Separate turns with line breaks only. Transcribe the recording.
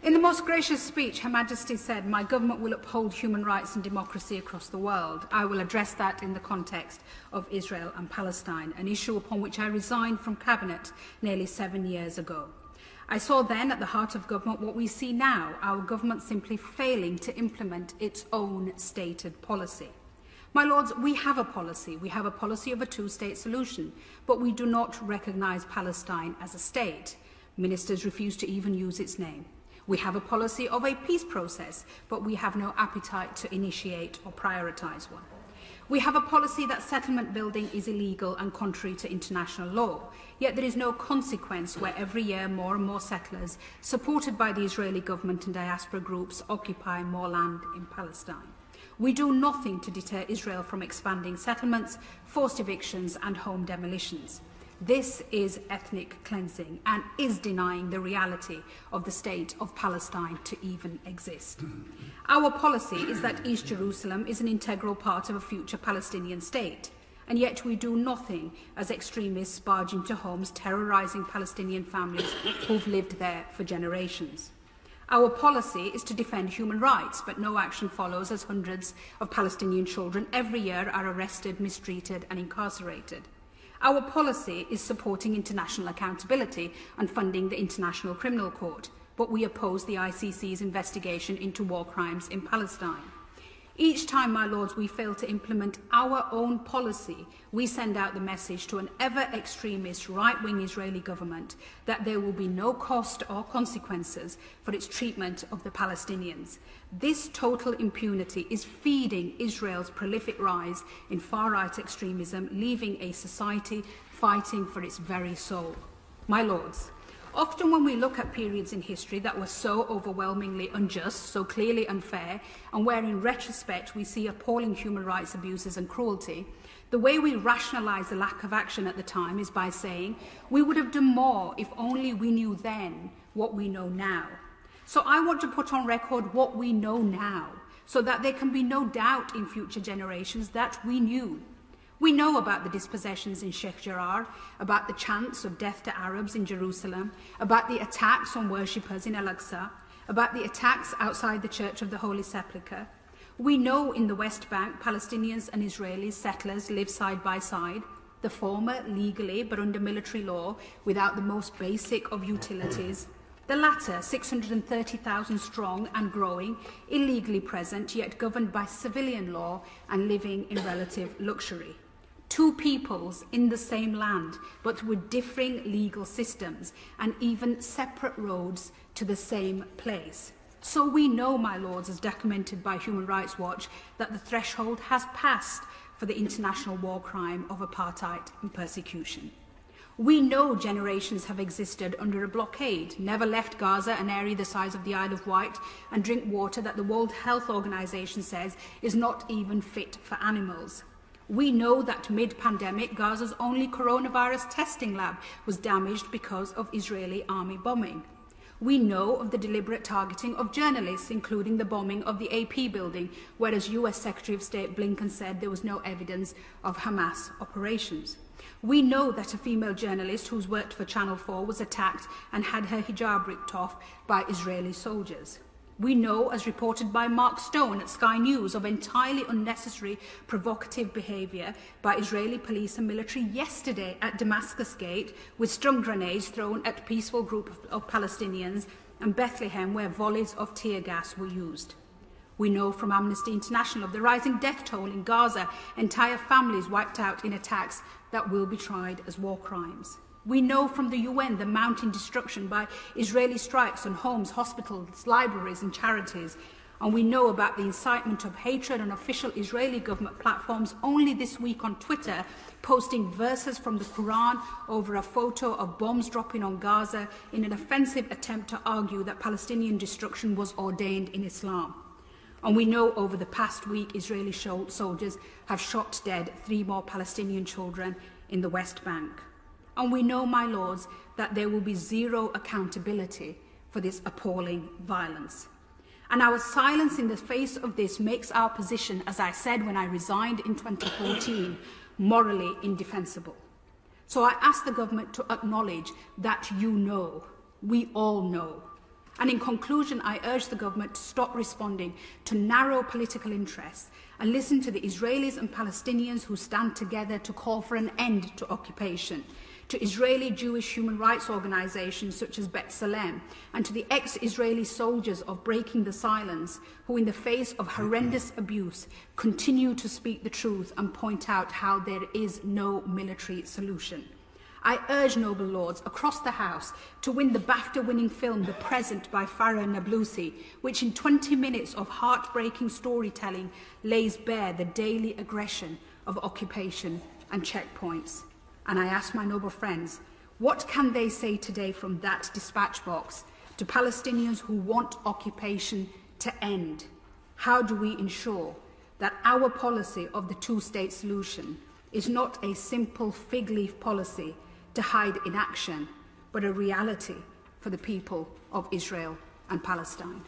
In the most gracious speech, Her Majesty said, "My government will uphold human rights and democracy across the world." I will address that in the context of Israel and Palestine, an issue upon which I resigned from Cabinet nearly 7 years ago. I saw then at the heart of government what we see now, our government simply failing to implement its own stated policy. My Lords, we have a policy. We have a policy of a two-state solution, but we do not recognise Palestine as a state. Ministers refuse to even use its name. We have a policy of a peace process, but we have no appetite to initiate or prioritise one. We have a policy that settlement building is illegal and contrary to international law, yet there is no consequence where every year more and more settlers, supported by the Israeli government and diaspora groups, occupy more land in Palestine. We do nothing to deter Israel from expanding settlements, forced evictions and home demolitions. This is ethnic cleansing and is denying the reality of the state of Palestine to even exist. Our policy is that East Jerusalem is an integral part of a future Palestinian state, and yet we do nothing as extremists barge into homes terrorising Palestinian families who've lived there for generations. Our policy is to defend human rights, but no action follows as hundreds of Palestinian children every year are arrested, mistreated and incarcerated. Our policy is supporting international accountability and funding the International Criminal Court, but we oppose the ICC's investigation into war crimes in Palestine. Each time, my Lords, we fail to implement our own policy, we send out the message to an ever-extremist right-wing Israeli government that there will be no cost or consequences for its treatment of the Palestinians. This total impunity is feeding Israel's prolific rise in far-right extremism, leaving a society fighting for its very soul. My Lords, often when we look at periods in history that were so overwhelmingly unjust, so clearly unfair, and where in retrospect we see appalling human rights abuses and cruelty, the way we rationalise the lack of action at the time is by saying we would have done more if only we knew then what we know now. So I want to put on record what we know now, so that there can be no doubt in future generations that we knew. We know about the dispossessions in Sheikh Jarrah, about the chants of death to Arabs in Jerusalem, about the attacks on worshippers in Al-Aqsa, about the attacks outside the Church of the Holy Sepulchre. We know in the West Bank, Palestinians and Israeli settlers live side by side, the former legally but under military law without the most basic of utilities, the latter 630,000 strong and growing, illegally present yet governed by civilian law and living in relative luxury. Two peoples in the same land, but with differing legal systems and even separate roads to the same place. So we know, my Lords, as documented by Human Rights Watch, that the threshold has passed for the international war crime of apartheid and persecution. We know generations have existed under a blockade, never left Gaza, an area the size of the Isle of Wight, and drink water that the World Health Organization says is not even fit for animals. We know that mid-pandemic, Gaza's only coronavirus testing lab was damaged because of Israeli army bombing. We know of the deliberate targeting of journalists, including the bombing of the AP building, whereas US Secretary of State Blinken said there was no evidence of Hamas operations. We know that a female journalist who's worked for Channel 4 was attacked and had her hijab ripped off by Israeli soldiers. We know, as reported by Mark Stone at Sky News, of entirely unnecessary provocative behaviour by Israeli police and military yesterday at Damascus Gate, with stun grenades thrown at a peaceful group of Palestinians, and Bethlehem, where volleys of tear gas were used. We know from Amnesty International of the rising death toll in Gaza, entire families wiped out in attacks that will be tried as war crimes. We know from the UN the mounting destruction by Israeli strikes on homes, hospitals, libraries and charities. And we know about the incitement of hatred on official Israeli government platforms only this week on Twitter, posting verses from the Quran over a photo of bombs dropping on Gaza in an offensive attempt to argue that Palestinian destruction was ordained in Islam. And we know over the past week Israeli soldiers have shot dead 3 more Palestinian children in the West Bank. And we know, my Lords, that there will be zero accountability for this appalling violence. And our silence in the face of this makes our position, as I said when I resigned in 2014, morally indefensible. So I ask the government to acknowledge that you know, we all know, And in conclusion, I urge the government to stop responding to narrow political interests and listen to the Israelis and Palestinians who stand together to call for an end to occupation, to Israeli Jewish human rights organisations such as B'Tselem, and to the ex-Israeli soldiers of Breaking the Silence who, in the face of horrendous abuse, continue to speak the truth and point out how there is no military solution. I urge noble lords across the House to win the BAFTA-winning film The Present by Farah Nablusi, which in 20 minutes of heartbreaking storytelling lays bare the daily aggression of occupation and checkpoints. And I ask my noble friends, what can they say today from that dispatch box to Palestinians who want occupation to end? How do we ensure that our policy of the two-state solution is not a simple fig leaf policy to hide inaction, but a reality for the people of Israel and Palestine?